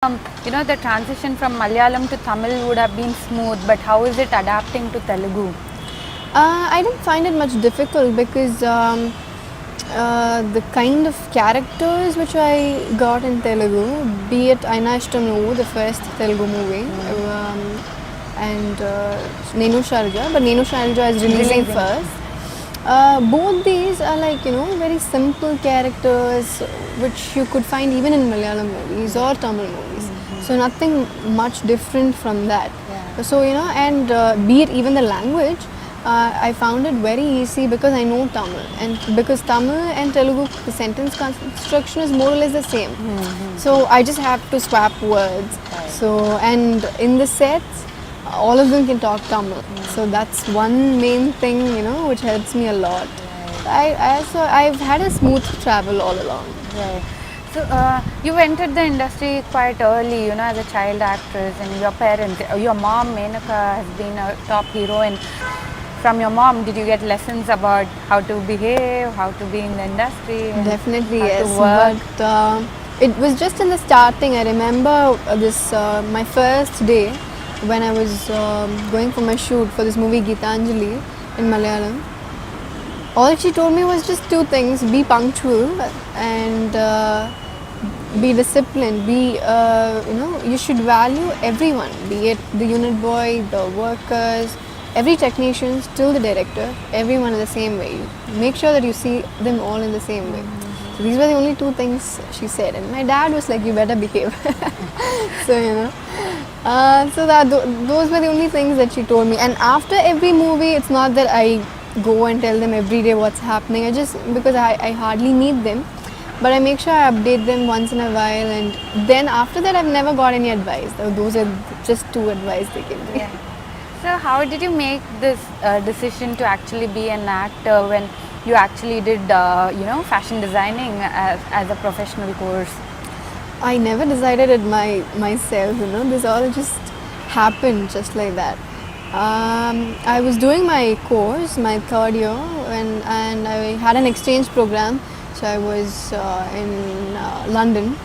The transition from Malayalam to Tamil would have been smooth, but how is it adapting to Telugu? I didn't find it much difficult because the kind of characters which I got in Telugu, be it Aina Ishtam, the first Telugu movie, and Nenu Sharja, but Nenu Sharja is releasing first. Both these are very simple characters which you could find even in Malayalam movies or Tamil movies. So nothing much different from that. Yeah. So and be it even the language, I found it very easy because I know Tamil, and because Tamil and Telugu, the sentence construction is more or less the same. So I just have to swap words. Right. So and in the sets, all of them can talk Tamil. So that's one main thing, which helps me a lot. Right. So I've had a smooth travel all along. Right. So you entered the industry quite early, as a child actress, and your parents, your mom Menaka has been a top heroine. From your mom, did you get lessons about how to behave, how to be in the industry? Definitely, how yes. to work? But it was just in the starting. I remember this my first day when I was going for my shoot for this movie Geetanjali in Malayalam. All she told me was just two things: be punctual and be disciplined. You should value everyone, be it the unit boy, the workers, every technician, till the director, everyone in the same way. Make sure that you see them all in the same way. So these were the only two things she said, and my dad was like, "You better behave." So those were the only things that she told me. And after every movie, it's not that I go and tell them every day what's happening. Because I hardly meet them, but I make sure I update them once in a while. And then after that, I've never got any advice. Those are just two advice they give me. Yeah. So how did you make this decision to actually be an actor when you actually did, fashion designing as a professional course? I never decided it myself, this all just happened just like that. I was doing my course, my third year, and I had an exchange program, so I was in London.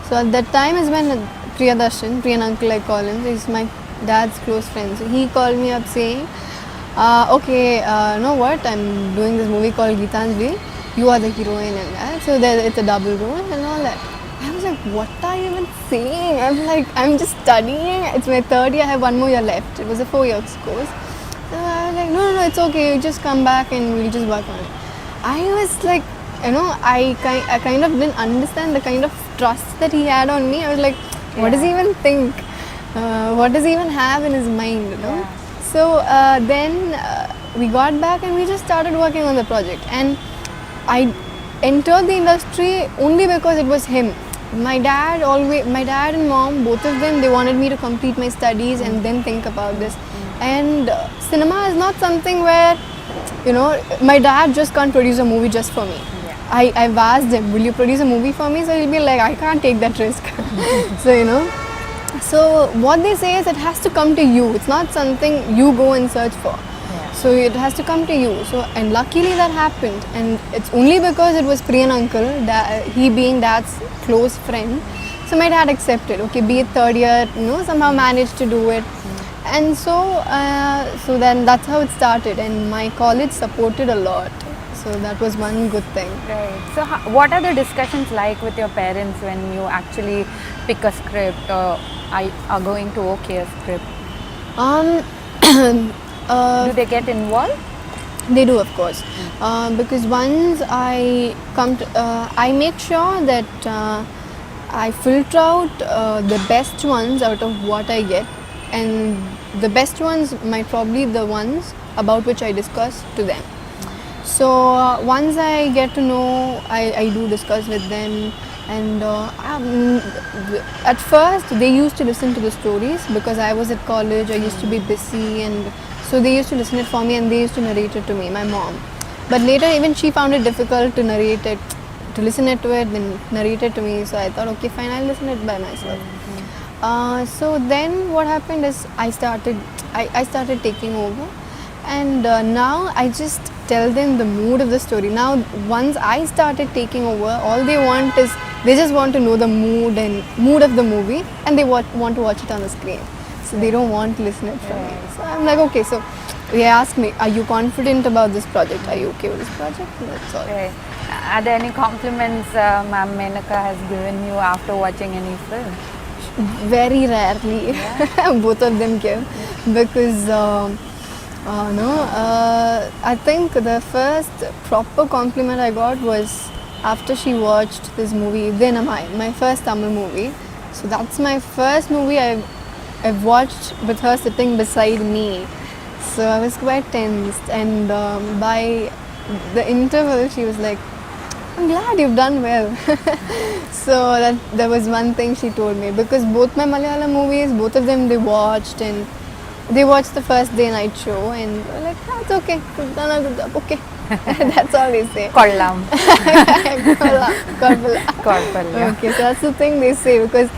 So at that time is when Priyan uncle I call him, he's my dad's close friend. So he called me up saying, know what, I'm doing this movie called Geetanjali, you are the heroine in that, so it's a double role and all that. I was like, what are you even saying? I'm just studying, it's my third year, I have one more year left. It was a 4 year course. So I was like, no, it's okay, you just come back and we'll just work on it. I was like, I kind of didn't understand the kind of trust that he had on me. I was like, what does he even think? What does he even have in his mind, Yeah. So then we got back and we just started working on the project. And I entered the industry only because it was him. My dad and mom, both of them, they wanted me to complete my studies and then think about this. And cinema is not something where, my dad just can't produce a movie just for me. Yeah. I've asked him, will you produce a movie for me? So he'll be like, I can't take that risk. So what they say is it has to come to you. It's not something you go and search for. Yeah. So it has to come to you. And luckily that happened. And it's only because it was Priyan uncle, he being dad's close friend. So my dad accepted. Okay, be it third year, somehow managed to do it. And so then that's how it started. And my college supported a lot. So that was one good thing. Right. So what are the discussions like with your parents when you actually pick a script or are going to okay a script? Do they get involved? They do, of course, because once I I make sure that I filter out the best ones out of what I get, and the best ones might probably the ones about which I discuss to them. So once I get to know, I do discuss with them. And at first they used to listen to the stories because I was at college, I used to be busy, and so they used to listen it for me and they used to narrate it to me, my mom. But later even she found it difficult to narrate it, to listen it to it, then narrate it to me. So I thought, okay, fine, I'll listen it by myself. So then what happened is I started taking over, and now I just tell them the mood of the story. Now once I started taking over, all they want is They just want to know the mood of the movie, and they want to watch it on the screen. So they don't want to listen it from me. So I'm like, okay. So they ask me, are you confident about this project? Are you okay with this project? And that's all. Right. Are there any compliments Ma'am Menaka has given you after watching any film? Very rarely, both of them give, because I think the first proper compliment I got was after she watched this movie Dinamai, my first Tamil movie. So that's my first movie I've watched with her sitting beside me. So I was quite tensed, and by the interval she was like, I'm glad you've done well. So that was one thing she told me, because both my Malayalam movies, both of them they watched, and they watched the first day night show, and they were like, it's okay, you've done a good job, okay. That's all they say. Kollam. Korpala. Korpalla. Okay, so that's the thing they say, because